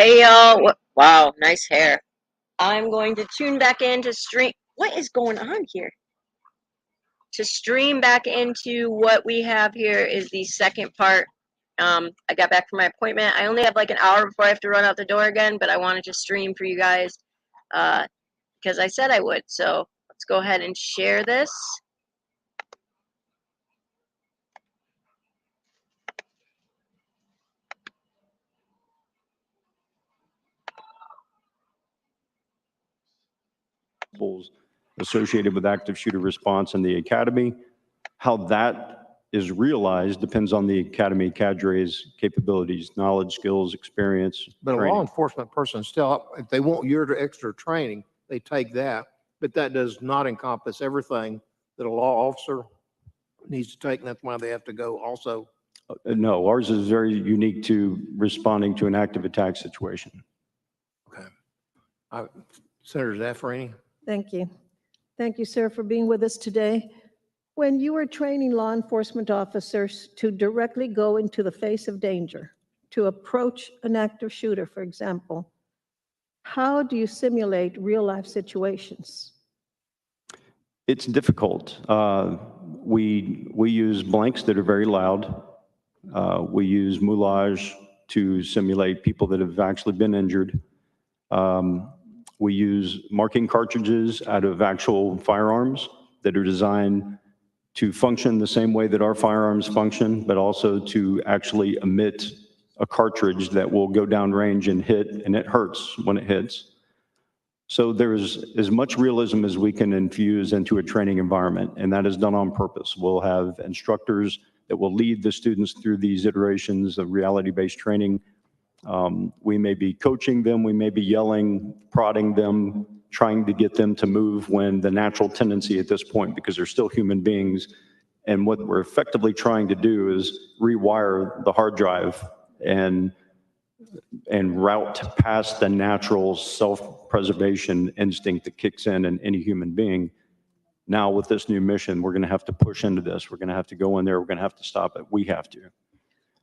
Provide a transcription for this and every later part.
Hey y'all, wow, nice hair. I'm going to tune back in to stream. What is going on here? To stream back into what we have here is the second part. I got back from my appointment. I only have like an hour before I have to run out the door again, but I wanted to stream for you guys because I said I would. So let's go ahead and share this. Associated with active shooter response in the academy. How that is realized depends on the academy cadre's capabilities, knowledge, skills, experience, But a training. law enforcement person still, if they want your extra training, they take that. But that does not encompass everything that a law officer needs to take. And that's why they have to go also. No, ours is very unique to responding to an active attack situation. Okay. Senator Zaffarini. Thank you. Thank you, sir, for being with us today. When you are training law enforcement officers to directly go into the face of danger, to approach an active shooter, for example, how do you simulate real-life situations? It's difficult. We use blanks that are very loud. We use moulage to simulate people that have actually been injured. We use marking cartridges out of actual firearms that are designed to function the same way that our firearms function, but also to actually emit a cartridge that will go down range and hit, and it hurts when it hits. So there's as much realism as we can infuse into a training environment, and that is done on purpose. We'll have instructors that will lead the students through these iterations of reality-based training. We may be coaching them, we may be yelling, prodding them, trying to get them to move when the natural tendency at this point, because they're still human beings, and what we're effectively trying to do is rewire the hard drive and route past the natural self-preservation instinct that kicks in any human being. Now with this new mission, we're gonna have to push into this. We're gonna have to go in there, we're gonna have to stop it. We have to.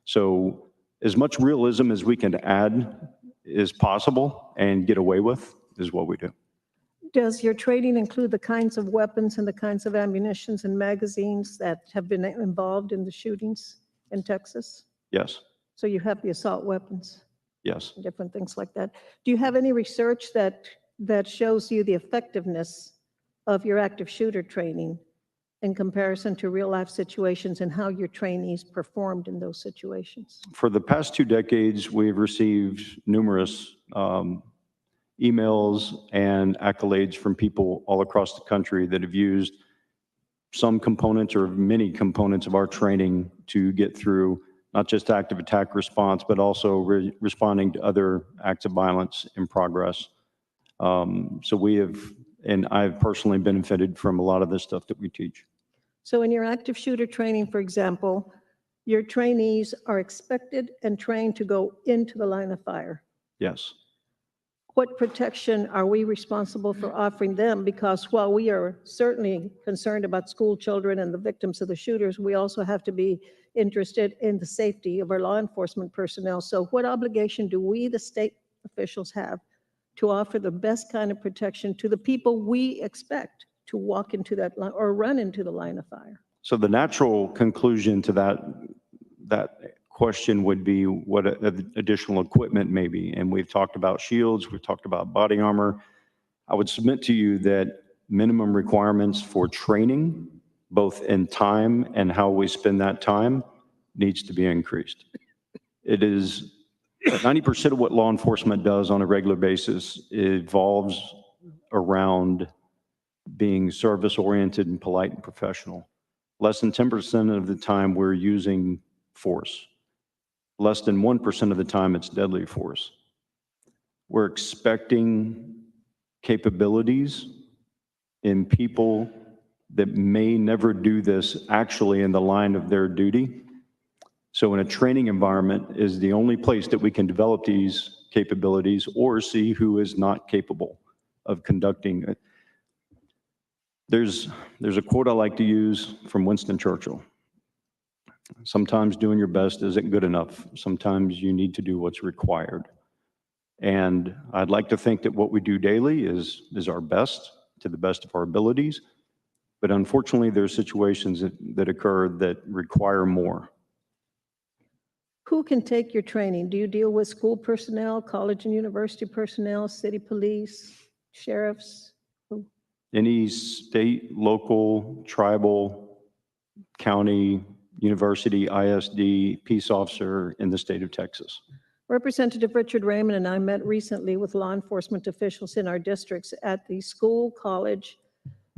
So as much realism as we can add is possible and get away with is what we do. Does your training include the kinds of weapons and the kinds of ammunitions and magazines that have been involved in the shootings in Texas? Yes. So you have the assault weapons? Yes. Different things like that. Do you have any research that shows you the effectiveness of your active shooter training in comparison to real life situations and how your trainees performed in those situations? For the past 2 decades, we've received numerous emails and accolades from people all across the country that have used some components or many components of our training to get through not just active attack response, but also responding to other acts of violence in progress. So we have, and I've personally benefited from a lot of this stuff that we teach. So in your active shooter training, for example, your trainees are expected and trained to go into the line of fire. Yes. What protection are we responsible for offering them? Because while we are certainly concerned about school children and the victims of the shooters, we also have to be interested in the safety of our law enforcement personnel. So what obligation do we, the state officials, have to offer the best kind of protection to the people we expect to walk into that line or run into the line of fire? So the natural conclusion to that question would be what additional equipment may be. And we've talked about shields, we've talked about body armor. I would submit to you that minimum requirements for training, both in time and how we spend that time, needs to be increased. It is 90% of what law enforcement does on a regular basis evolves around being service-oriented and polite and professional. Less than 10% of the time we're using force. Less than 1% of the time it's deadly force. We're expecting capabilities in people that may never do this actually in the line of their duty. So in a training environment is the only place that we can develop these capabilities or see who is not capable of conducting it. There's a quote I like to use from Winston Churchill. Sometimes doing your best isn't good enough. Sometimes you need to do what's required. And I'd like to think that what we do daily is our best, to the best of our abilities. But unfortunately, there are situations that occur that require more. Who can take your training? Do you deal with school personnel, college and university personnel, city police, sheriffs? Who? Any state, local, tribal, county, university, ISD, peace officer in the state of Texas. Representative Richard Raymond and I met recently with law enforcement officials in our districts at the school, college,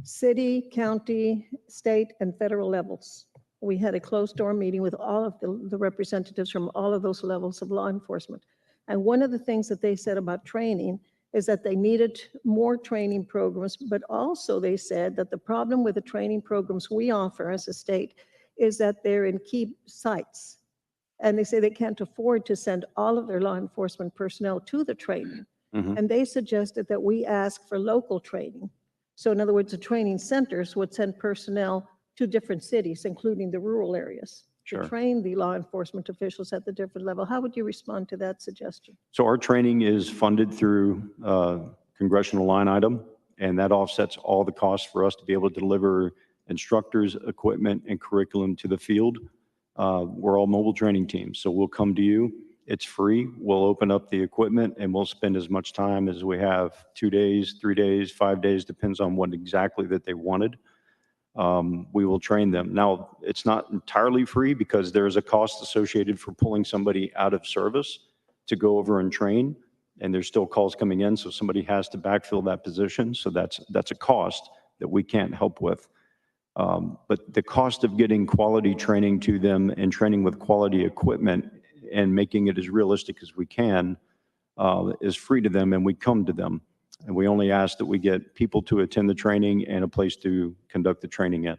city, county, state, and federal levels. We had a closed-door meeting with all of the representatives from all of those levels of law enforcement. And one of the things that they said about training is that they needed more training programs, but also they said that the problem with the training programs we offer as a state is that they're in key sites. And they say they can't afford to send all of their law enforcement personnel to the training. Mhm. And they suggested that we ask for local training. So in other words, the training centers would send personnel to different cities, including the rural areas, Sure. to train the law enforcement officials at the different level. How would you respond to that suggestion? So our training is funded through congressional line item, and that offsets all the costs for us to be able to deliver instructors, equipment, and curriculum to the field. We're all mobile training teams, so we'll come to you. It's free. We'll open up the equipment, and we'll spend as much time as we have, 2 days, 3 days, 5 days, depends on what exactly that they wanted. We will train them. Now, it's not entirely free because there is a cost associated for pulling somebody out of service to go over and train, and there's still calls coming in, so somebody has to backfill that position. So that's a cost that we can't help with. But the cost of getting quality training to them and training with quality equipment and making it as realistic as we can is free to them, and we come to them. And we only ask that we get people to attend the training and a place to conduct the training in.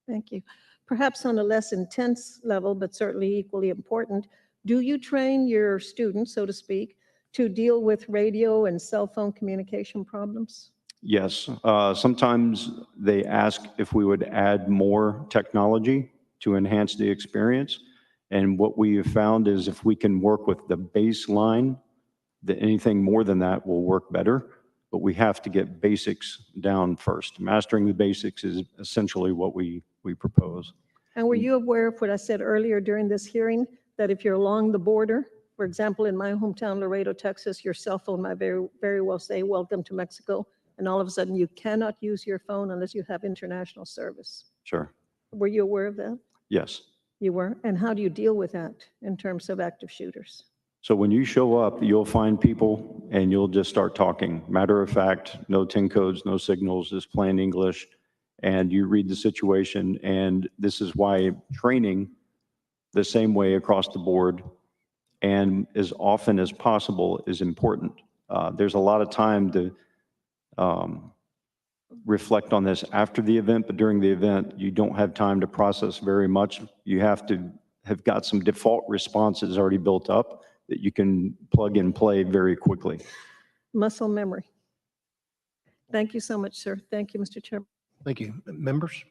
Thank you. Perhaps on a less intense level, but certainly equally important, do you train your students, so to speak, to deal with radio and cell phone communication problems? Yes, sometimes they ask if we would add more technology to enhance the experience. And what we have found is if we can work with the baseline, that anything more than that will work better. But we have to get basics down first. Mastering the basics is essentially what we propose. And were you aware of what I said earlier during this hearing, that if you're along the border, for example, in my hometown, Laredo, Texas, your cell phone might very, very well say, "Welcome to Mexico," and all of a sudden you cannot use your phone unless you have international service. Sure. Were you aware of that? Yes. You were? And how do you deal with that in terms of active shooters? So when you show up, you'll find people and you'll just start talking. Matter of fact, no 10 codes, no signals, just plain English. And you read the situation. And this is why training the same way across the board and as often as possible is important. There's a lot of time to reflect on this after the event, but during the event, you don't have time to process very much. You have to have got some default responses already built up that you can plug and play very quickly. Muscle memory. Thank you so much, sir. Thank you, Mr. Chairman. Thank you. Members?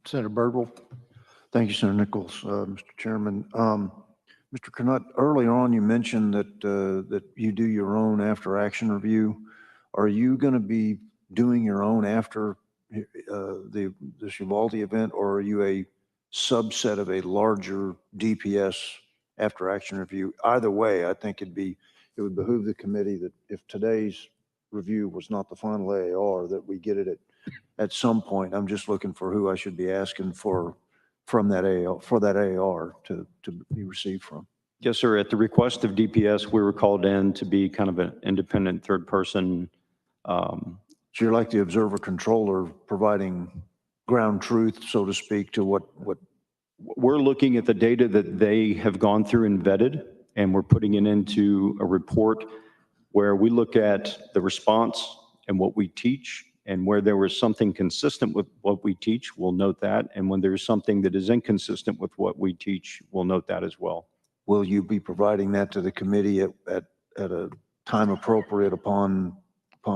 Senator Birdwell. Thank you, Senator Nichols, Mr. Chairman. Mr. Knutt, earlier on you mentioned that you do your own after-action review. Are you going to be doing your own after this Uvalde event, or are you a subset of a larger DPS after-action review? Either way, I think it would behoove the committee that if today's review was not the final AAR, that we get it at some point. I'm just looking for who I should be asking for from that AAR to be received from. Yes, sir. At the request of DPS, we were called in to be kind of an independent third person. So you're like the observer controller providing ground truth, so to speak, to what We're looking at the data that they have gone through and vetted, and we're putting it into a report where we look at the response and what we teach, and where there was something consistent with what we teach, we'll note that. And when there's something that is inconsistent with what we teach, we'll note that as well. will you be providing that to the committee at a time appropriate upon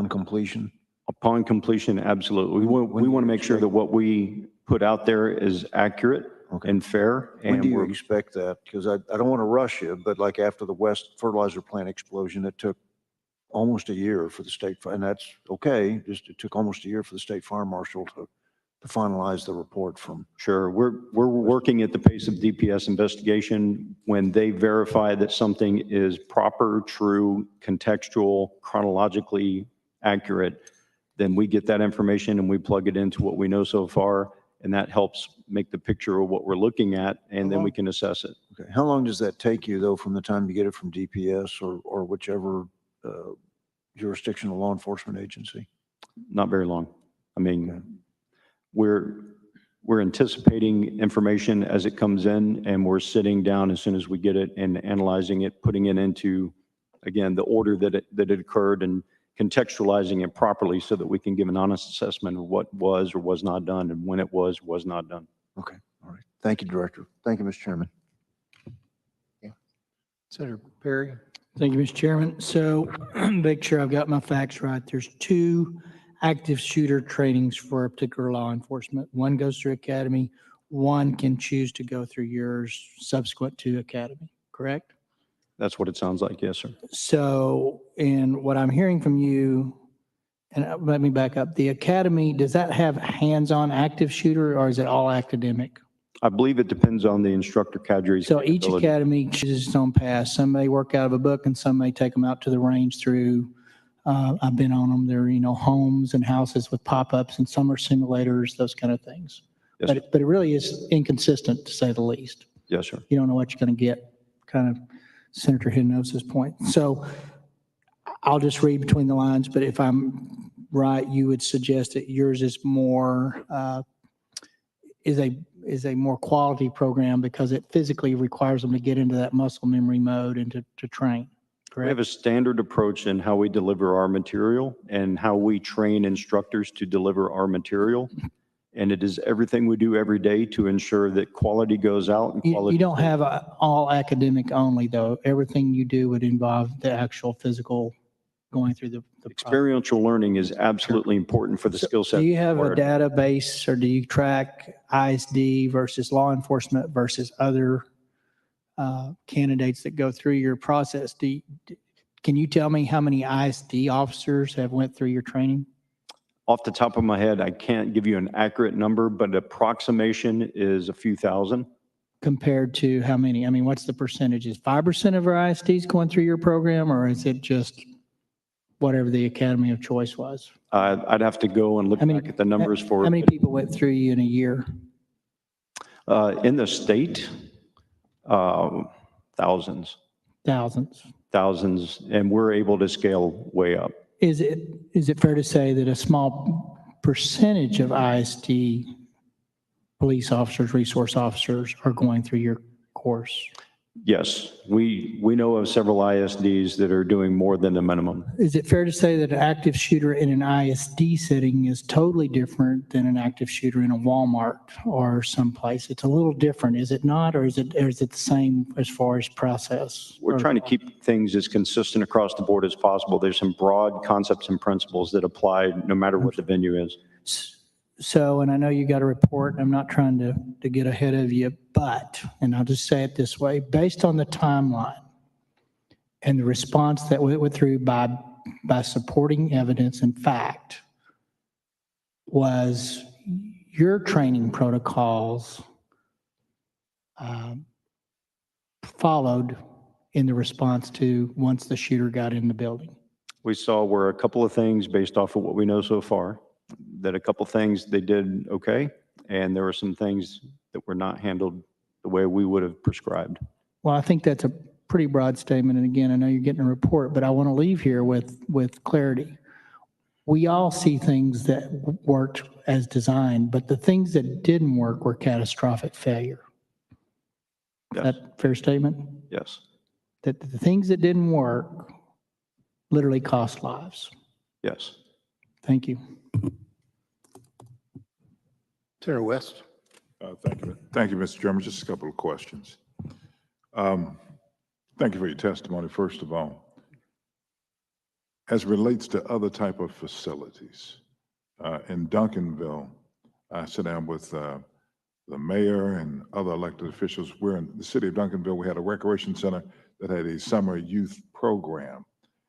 completion? Upon completion, absolutely. We want to make sure that what we put out there is accurate Okay. and fair. When And do you we're, expect that? Because I don't want to rush you, but like after the West fertilizer plant explosion, it took almost a year for the state, and that's okay. Just it took almost a year for the state fire marshal to finalize the report from. sure, we're working at the pace of DPS investigation. When they verify that something is proper, true, contextual, chronologically accurate, then we get that information and we plug it into what we know so far, and that helps make the picture of what we're looking at, and then we can assess it. Okay. How long does that take you, though, from the time you get it from DPS or whichever jurisdictional law enforcement agency? Not very long. I mean, we're anticipating information as it comes in, and we're sitting down as soon as we get it and analyzing it, putting it into, again, the order that it occurred, and contextualizing it properly so that we can give an honest assessment of what was or was not done and when it was not done. Okay. All right. Thank you, Director. Thank you, Mr. Chairman. Senator Perry? Thank you, Mr. Chairman. So make sure I've got my facts right. There's 2 active shooter trainings for a particular law enforcement. One goes through academy. One can choose to go through yours subsequent to academy, correct? That's what it sounds like, yes, sir. So, and what I'm hearing from you, and let me back up, the academy, does that have hands-on active shooter or is it all academic? I believe it depends on the instructor cadre's So each capability. academy chooses its own path. Some may work out of a book and some may take them out to the range through, I've been on them. They're, homes and houses with pop-ups, and some are simulators, those kind of things. Yes, sir. But it really is inconsistent, to say the least. Yes, sir. You don't know what you're going to get, kind of Senator Hinojosa's point. So I'll just read between the lines, but if I'm right, you would suggest that yours is more, is a more quality program because it physically requires them to get into that muscle memory mode and to train, We have correct? a standard approach in how we deliver our material and how we train instructors to deliver our material. And it is everything we do every day to ensure that quality goes out and You quality. don't have all academic only, though. Everything you do would involve the actual physical going through the process. Experiential learning is absolutely important for the skill set. Do you have a required. database, or do you track ISD versus law enforcement versus other candidates that go through your process? Can you tell me how many ISD officers have went through your training? Off the top of my head, I can't give you an accurate number, but approximation is a few thousand. Compared to how many? I mean, what's the percentage? Is 5% of our ISDs going through your program, or is it just whatever the academy of choice was? I'd have to go and look How many- back at the numbers for. How many people went through you in a year? In the state, thousands, Thousands. and we're able to scale way up. Is it fair to say that a small percentage of ISD police officers, resource officers are going through your course? Yes, we know of several ISDs that are doing more than the minimum. Is it fair to say that an active shooter in an ISD setting is totally different than an active shooter in a Walmart or someplace? It's a little different, is it not? Or is it the same as far as process? We're trying to keep things as consistent across the board as possible. There's some broad concepts and principles that apply no matter what the venue is. So, and I know you got a report, and I'm not trying to get ahead of you, but, and I'll just say it this way, based on the timeline and the response that we went through by supporting evidence and fact, was your training protocols followed in the response to once the shooter got in the building? We saw were a couple of things based off of what we know so far, that a couple things they did okay, and there were some things that were not handled the way we would have prescribed. Well, I think that's a pretty broad statement. And again, I know you're getting a report, but I want to leave here with clarity. We all see things that worked as designed, but the things that didn't work were catastrophic failure. Is Yes. that a fair statement? Yes. That the things that didn't work literally cost lives. Yes. Thank you. Senator West? Thank you, Mr. Chairman. Just a couple of questions. Thank you for your testimony, first of all. As it relates to other type of facilities, in Duncanville, I sat down with the mayor and other elected officials, we're in the city of Duncanville, we had a recreation center that had a summer youth program,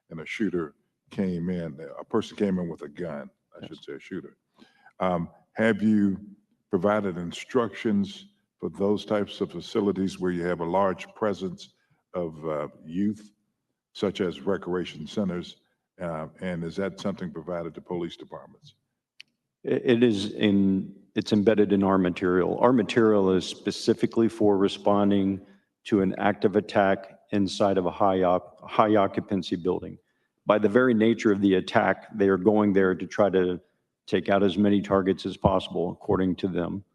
and a shooter came in, a person came in with a gun, I should say a shooter. Have you provided instructions for those types of facilities where you have a large presence of youth, such as recreation centers? And is that something provided to police departments? It's embedded in our material. Our material is specifically for responding to an active attack inside of a high occupancy building. By the very nature of the attack, they are going there to try to take out as many targets as possible, according to them.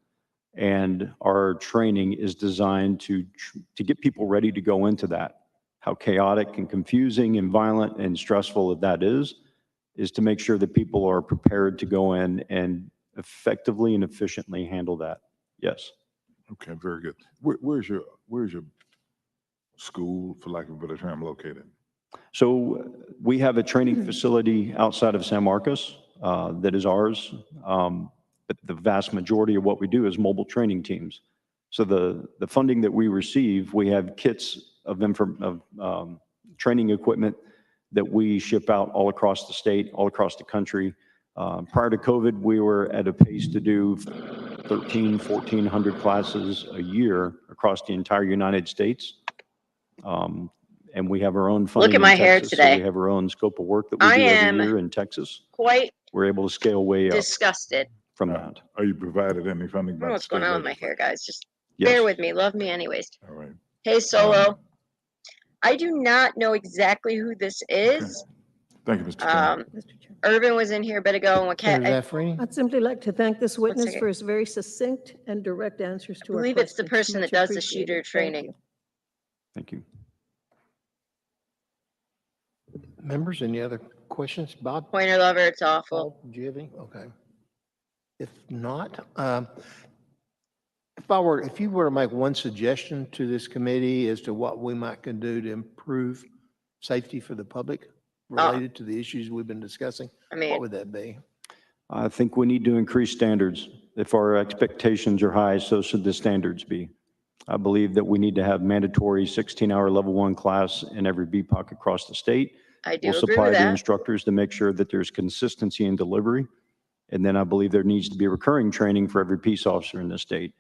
And our training is designed to get people ready to go into that. How chaotic and confusing and violent and stressful that is to make sure that people are prepared to go in and effectively and efficiently handle that. Yes. Okay, very good. Where's your school, for lack of a better term, located? So we have a training facility outside of San Marcos that is ours. But the vast majority of what we do is mobile training teams. So the funding that we receive, we have kits of training equipment that we ship out all across the state, all across the country. Prior to COVID, we were at a pace to do 1,400 classes a year across the entire United States. And we have our own funding. Look at my in hair Texas, today. So we have our own scope of work that we I do am every year in Texas. Quite We're able to scale way up disgusted. from that. Are you provided any funding I don't by know the what's state going on with my legislature? hair, guys. Just Yes. bear with me. Love me anyways. All right. Hey, Solo. I do not know exactly who this is. Thank you, Mr. Chairman. Mr. Chairman. Irvin was in here a bit ago, and Senator Zaffarini? I'd simply like to thank this witness second. for his very succinct and direct answers to our believe questions. it's the person that Much does the appreciated. shooter Thank training. you. Thank you. Members, any other questions? Bob? Pointer lover, it's awful. Paul, do you have any? Okay. If not, if you were to make one suggestion to this committee as to what we might can do to improve safety for the public related to the issues we've been discussing, I mean, what would that be? I think we need to increase standards. If our expectations are high, so should the standards be. I believe that we need to have mandatory 16-hour level 1 class in every BPOC across the state. I do We'll agree supply with the that. instructors to make sure that there's consistency in delivery. And then I believe there needs to be recurring training for every peace officer in the state.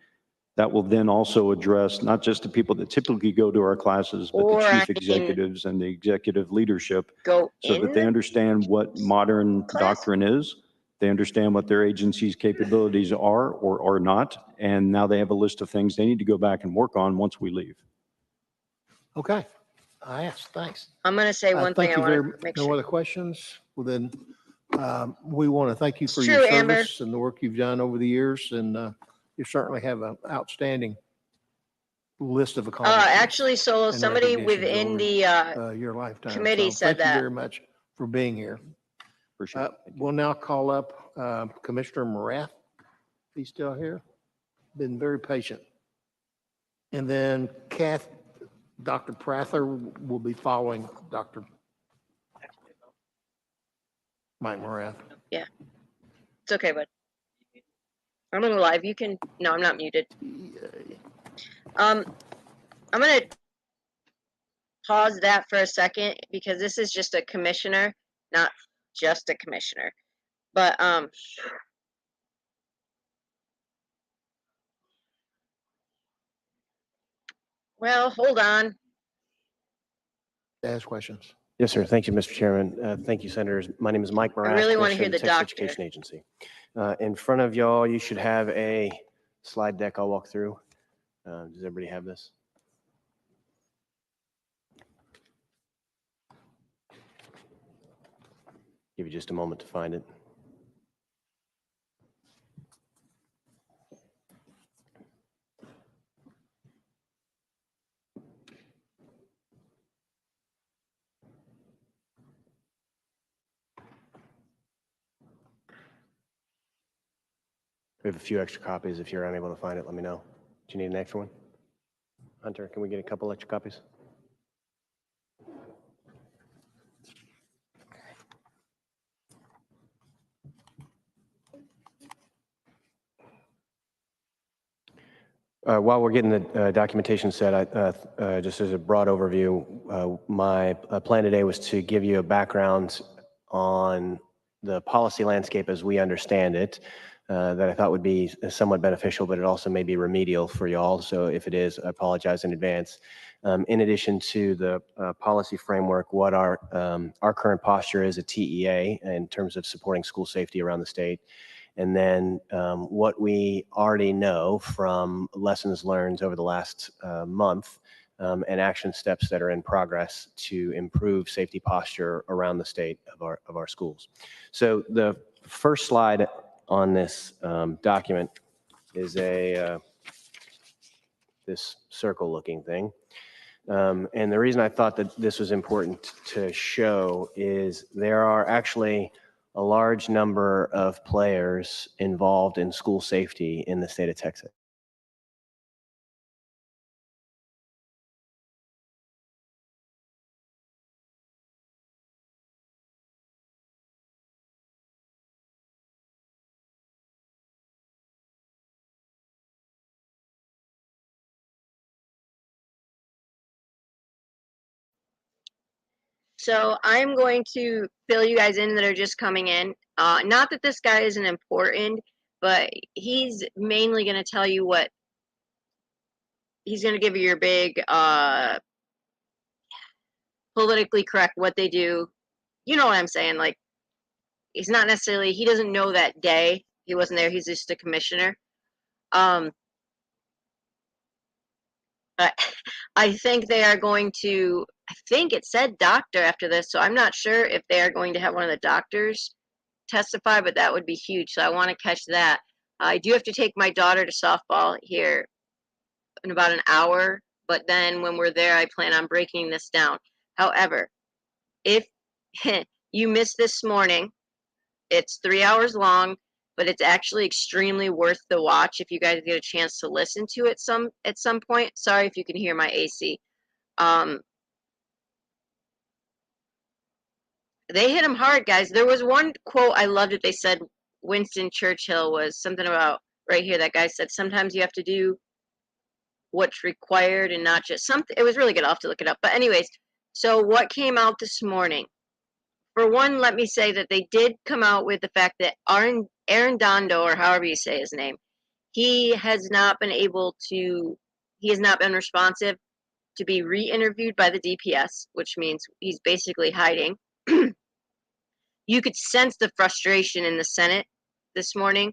That will then also address not just the people that typically go to our classes, but Or the I chief mean, executives and the executive leadership, Go so that they in. understand what modern class. doctrine is. They understand what their agency's capabilities are or are not. And now they have a list of things they need to go back and work on once we leave. Okay. I asked, thanks. I'm going to say one thing Thank I you want very, to make no sure. other questions? Well, then, we want to thank you It's for your true, Amber. service and the work you've done over the years, and you certainly have an outstanding list of accomplishments. Actually, Solo, and somebody recognitions within over, the your lifetime. committee So said thank you that. very much for being here. Appreciate it. Thank you. We'll now call up Commissioner Morath. He's still here. Been very patient. And then Dr. Prather will be following Dr. Mike Morath. It's okay, bud. I'm on live. You can. No, I'm not muted. I'm going to pause that for a second because this is just a commissioner, not just a commissioner. But well, hold on. Ask questions. Yes, sir. Thank you, Mr. Chairman. Thank you, Senators. My name is Mike Morath. really wanna hear Commissioner of the Texas doctor. Education Agency. In front of y'all, you should have a slide deck I'll walk through. Does everybody have this? Give you just a moment to find it. We have a few extra copies. If you're unable to find it, let me know. Do you need an extra one? Hunter, can we get a couple extra copies? While we're getting the documentation set, just as a broad overview, my plan today was to give you a background on the policy landscape as we understand it, that I thought would be somewhat beneficial, but it also may be remedial for y'all. So if it is, I apologize in advance. In addition to the policy framework, what our current posture is at TEA in terms of supporting school safety around the state. And then what we already know from lessons learned over the last month and action steps that are in progress to improve safety posture around the state of our schools. So the first slide on this document is this circle looking thing. And the reason I thought that this was important to show is there are actually a large number of players involved in school safety in the state of Texas. So I'm going to fill you guys in that are just coming in. Not that this guy isn't important, but he's mainly going to tell you what he's going to give you your big politically correct what they do. You know what I'm saying? Like, he's not necessarily, he doesn't know that day. He wasn't there. He's just a commissioner. But I think they are going to, I think it said doctor after this, so I'm not sure if they are going to have one of the doctors testify, but that would be huge. So I want to catch that. I do have to take my daughter to softball here in about an hour, but then when we're there, I plan on breaking this down. However, if you missed this morning, it's 3 hours long, but it's actually extremely worth the watch if you guys get a chance to listen to it at some point. Sorry if you can hear my AC. They hit him hard, guys. There was one quote I loved it. They said Winston Churchill was something about right here. That guy said sometimes you have to do what's required and not just something. It was really good. I'll have to look it up. But anyways, so what came out this morning? For one, let me say that they did come out with the fact that Aaron Dondo, or however you say his name, he has not been responsive to be re-interviewed by the DPS, which means he's basically hiding. You could sense the frustration in the Senate this morning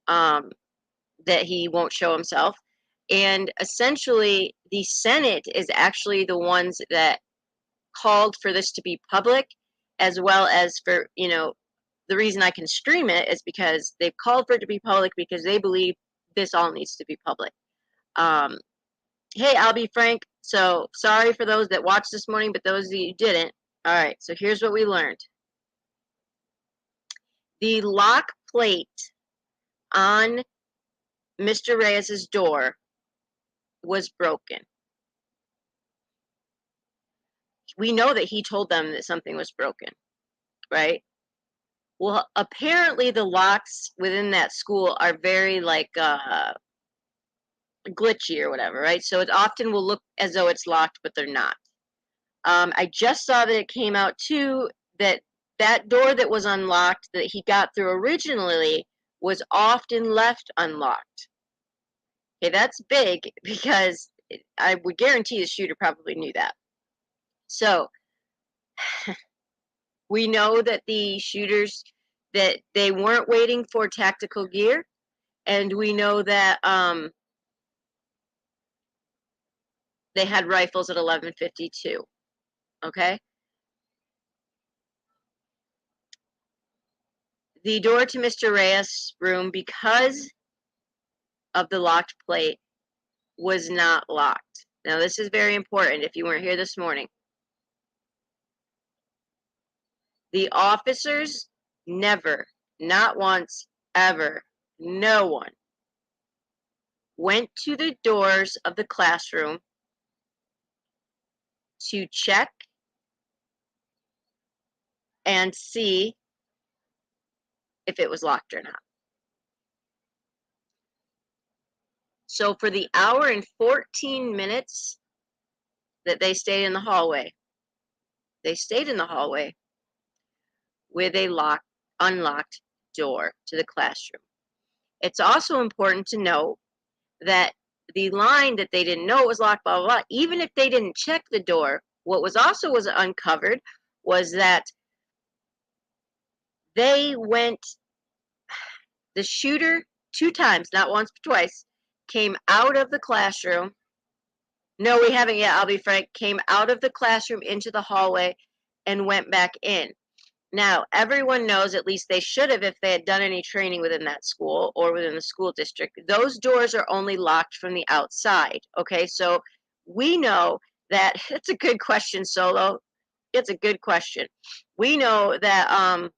that he won't show himself. And essentially, the Senate is actually the ones that called for this to be public, as well as for, the reason I can stream it is because they've called for it to be public because they believe this all needs to be public. Hey, I'll be frank. So sorry for those that watched this morning, but those of you who didn't. All right, so here's what we learned. The lock plate on Mr. Reyes's door was broken. We know that he told them that something was broken, right? Well, apparently the locks within that school are very glitchy or whatever, right? So it often will look as though it's locked, but they're not. I just saw that it came out too that door that was unlocked that he got through originally was often left unlocked. Okay, that's big because I would guarantee the shooter probably knew that. So we know that the shooters, that they weren't waiting for tactical gear, and we know that they had rifles at 11:52. Okay. The door to Mr. Reyes' room, because of the locked plate, was not locked. Now, this is very important if you weren't here this morning. The officers never, not once, ever, no one went to the doors of the classroom to check and see if it was locked or not. So for the hour and 14 minutes that they stayed in the hallway, they stayed in the hallway with a unlocked door to the classroom. It's also important to note that the line that they didn't know was locked, blah, blah, blah, even if they didn't check the door, what was uncovered was that they went, the shooter 2 times, not once but twice, came out of the classroom. No, we haven't yet, I'll be frank, came out of the classroom into the hallway and went back in. Now, everyone knows, at least they should have if they had done any training within that school or within the school district, those doors are only locked from the outside. Okay, so we know that, it's a good question, Solo. It's a good question. We know that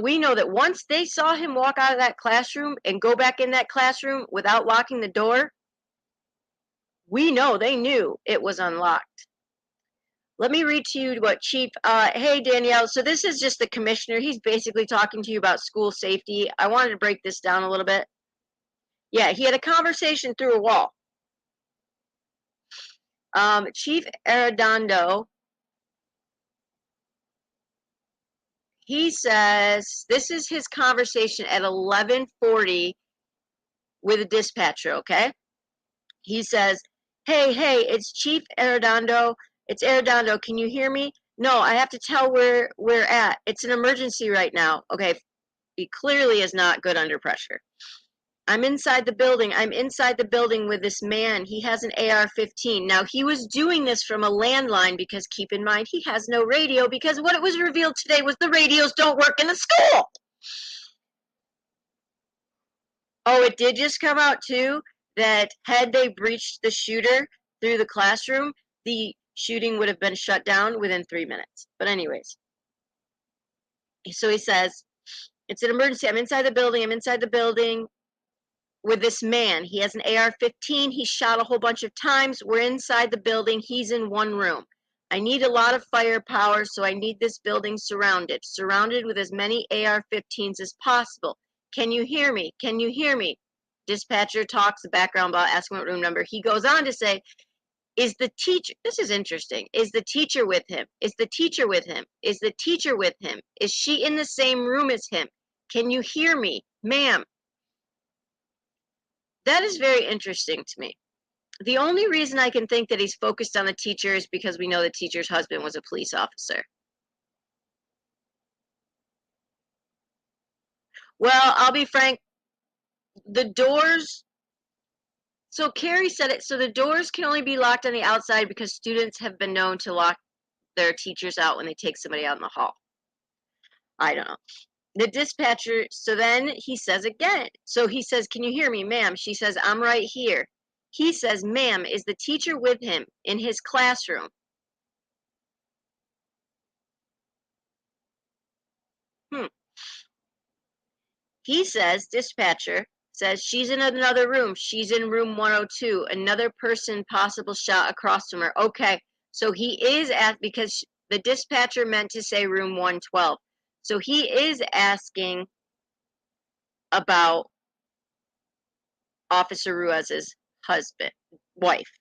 we know that once they saw him walk out of that classroom and go back in that classroom without locking the door, we know they knew it was unlocked. Let me read to you what Chief, hey Danielle, so this is just the commissioner. He's basically talking to you about school safety. I wanted to break this down a little bit. Yeah, he had a conversation through a wall. Chief Arredondo, he says, this is his conversation at 11:40 with a dispatcher, okay? He says, hey, it's Chief Arredondo. It's Arredondo. Can you hear me? No, I have to tell where we're at. It's an emergency right now. Okay, he clearly is not good under pressure. I'm inside the building. I'm inside the building with this man. He has an AR-15. Now, he was doing this from a landline because, keep in mind, he has no radio because what it was revealed today was the radios don't work in the school. Oh, it did just come out, too, that had they breached the shooter through the classroom, the shooting would have been shut down within 3 minutes. But anyways, so he says, it's an emergency. I'm inside the building. I'm inside the building with this man. He has an AR-15. He shot a whole bunch of times. We're inside the building. He's in one room. I need a lot of firepower, so I need this building surrounded with as many AR-15s as possible. Can you hear me? Can you hear me? Dispatcher talks the background about asking what room number. He goes on to say, is the teacher, this is interesting, is the teacher with him? Is the teacher with him? Is the teacher with him? Is she in the same room as him? Can you hear me? Ma'am. That is very interesting to me. The only reason I can think that he's focused on the teacher is because we know the teacher's husband was a police officer. Well, I'll be frank, the doors, so Carrie said it, so the doors can only be locked on the outside because students have been known to lock their teachers out when they take somebody out in the hall. I don't know. The dispatcher, so then he says again, so he says, can you hear me, ma'am? She says, I'm right here. He says, ma'am, is the teacher with him in his classroom? He says, dispatcher says, she's in another room. She's in room 102. Another person possible shot across from her. Okay, so he is at, because the dispatcher meant to say room 112. So he is asking about Officer Ruiz's wife.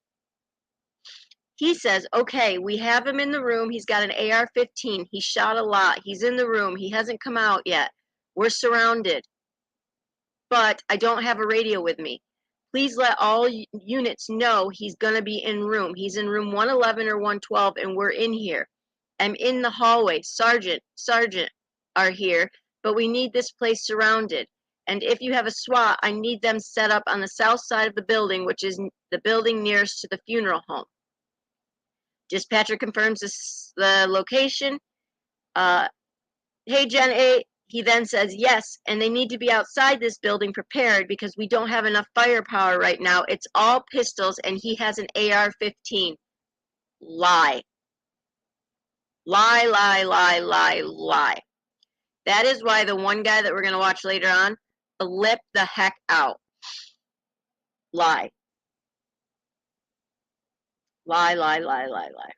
He says, okay, we have him in the room. He's got an AR-15. He shot a lot. He's in the room. He hasn't come out yet. We're surrounded. But I don't have a radio with me. Please let all units know he's going to be in room. He's in room 111 or 112, and we're in here. I'm in the hallway. Sergeant are here, but we need this place surrounded. And if you have a SWAT, I need them set up on the south side of the building, which is the building nearest to the funeral home. Dispatcher confirms the location. Hey, Jen A. He then says, yes, and they need to be outside this building prepared because we don't have enough firepower right now. It's all pistols, and he has an AR-15. Lie. Lie, lie, lie, lie, lie. That is why the one guy that we're going to watch later on flipped the heck out. Lie. Lie, lie, lie, lie, lie.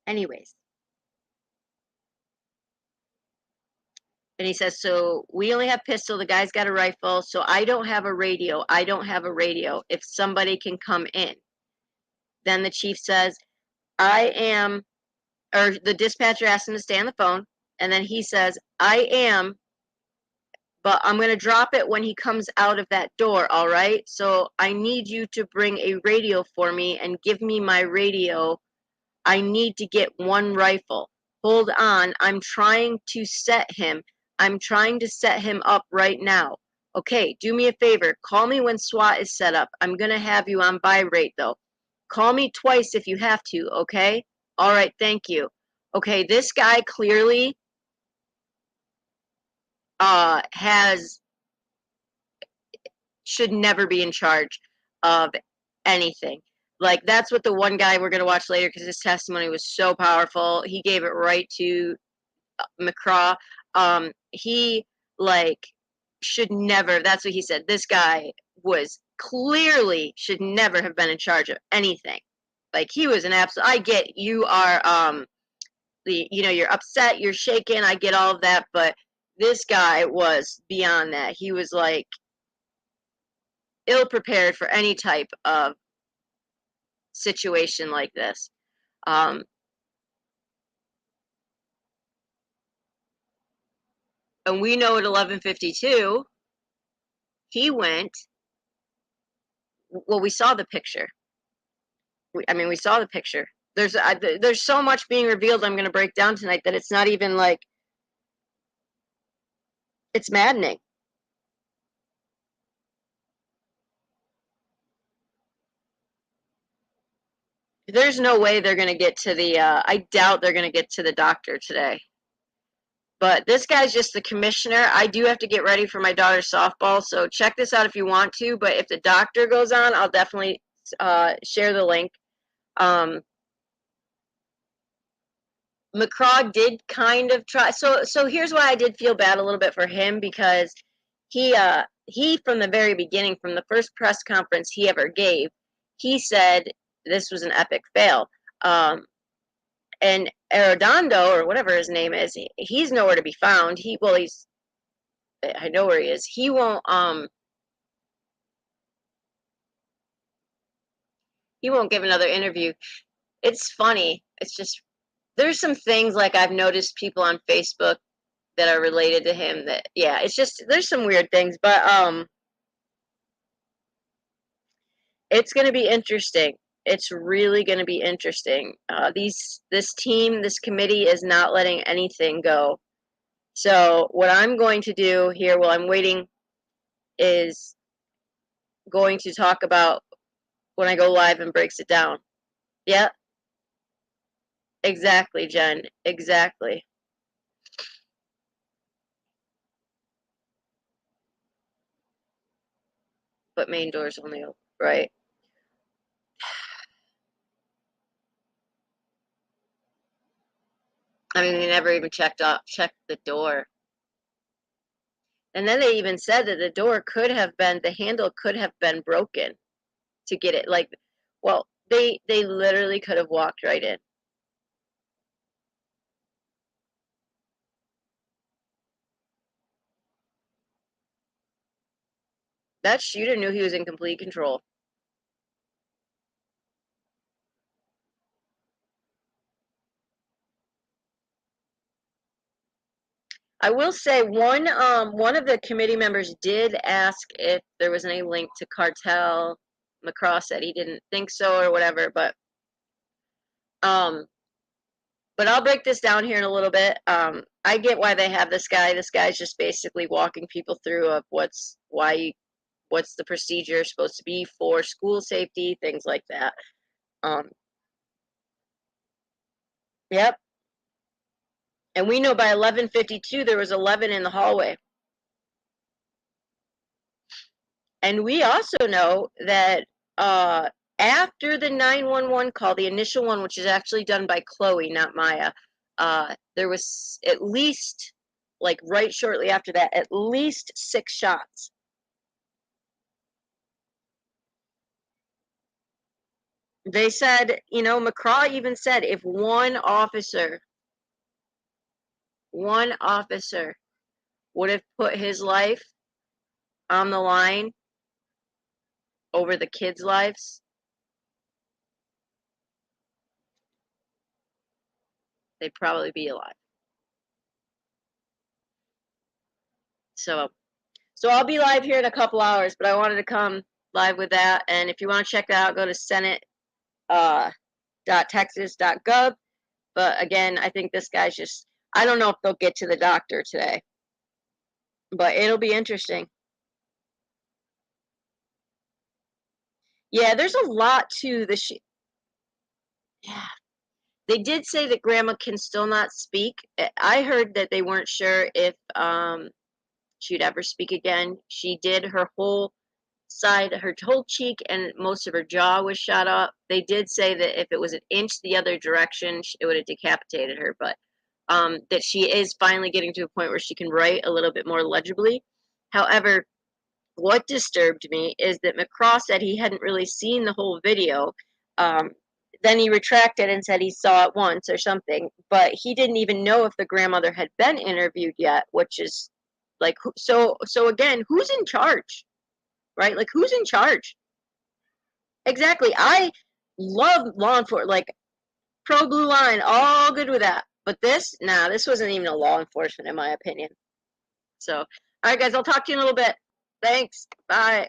Anyways. And he says, so we only have pistol. The guy's got a rifle. So I don't have a radio. I don't have a radio. If somebody can come in. Then the chief says, I am, or the dispatcher asks him to stay on the phone. And then he says, I am, but I'm going to drop it when he comes out of that door. All right. So I need you to bring a radio for me and give me my radio. I need to get one rifle. Hold on. I'm trying to set him. I'm trying to set him up right now. Okay, do me a favor. Call me when SWAT is set up. I'm going to have you on vibrate, though. Call me twice if you have to, okay? All right, thank you. Okay, this guy clearly should never be in charge of anything. Like, that's what the one guy we're going to watch later, because his testimony was so powerful. He gave it right to McCraw. He, like, should never, that's what he said. This guy was clearly should never have been in charge of anything. Like, he was an absolute, I get you are, you're upset, you're shaken, I get all of that, but this guy was beyond that. He was, like, ill-prepared for any type of situation like this. And we know at 11:52, he went, well, we saw the picture. We saw the picture. There's so much being revealed I'm going to break down tonight that it's not even like, it's maddening. There's no way they're going to get to the, I doubt they're going to get to the doctor today. But this guy's just the commissioner. I do have to get ready for my daughter's softball, so check this out if you want to. But if the doctor goes on, I'll definitely share the link. McCraw did kind of try. So here's why I did feel bad a little bit for him, because he from the very beginning, from the first press conference he ever gave, he said this was an epic fail. And Arredondo, or whatever his name is, he's nowhere to be found. I know where he is. He won't give another interview. It's funny. It's just, there's some things like I've noticed people on Facebook that are related to him that, yeah, it's just, there's some weird things, but it's going to be interesting. It's really going to be interesting. This team, this committee is not letting anything go. So what I'm going to do here while I'm waiting is going to talk about when I go live and breaks it down. Yeah, exactly, Jen. Exactly. But main doors only open, right? I mean, they never even checked the door. And then they even said that the handle could have been broken to get it. Like, well, they literally could have walked right in. That shooter knew he was in complete control. I will say one of the committee members did ask if there was any link to cartel. McCraw said he didn't think so or whatever, but I'll break this down here in a little bit. I get why they have this guy. This guy's just basically walking people through of what's the procedure supposed to be for school safety, things like that. Yep. And we know by 11:52 there was 11 in the hallway. And we also know that after the 911 call, the initial one, which is actually done by Chloe, not Maya, there was at least, like right shortly after that, at least 6 shots. They said, McCraw even said if one officer would have put his life on the line over the kids' lives, they'd probably be alive. So I'll be live here in a couple hours, but I wanted to come live with that. And if you want to check that out, go to senate.texas.gov. But again, I think this guy's just, I don't know if they'll get to the doctor today, but it'll be interesting. Yeah, there's a lot to the yeah. They did say that grandma can still not speak. I heard that they weren't sure if she'd ever speak again. She did her whole side, her whole cheek and most of her jaw was shot up. They did say that if it was an inch the other direction, it would have decapitated her, but that she is finally getting to a point where she can write a little bit more legibly. However, what disturbed me is that McCraw said he hadn't really seen the whole video. Then he retracted and said he saw it once or something, but he didn't even know if the grandmother had been interviewed yet, which is like, so again, who's in charge, right? Like, who's in charge? Exactly. I love law enforcement, like pro blue line, all good with that. But this, nah, this wasn't even a law enforcement in my opinion. So, all right, guys, I'll talk to you in a little bit. Thanks. Bye.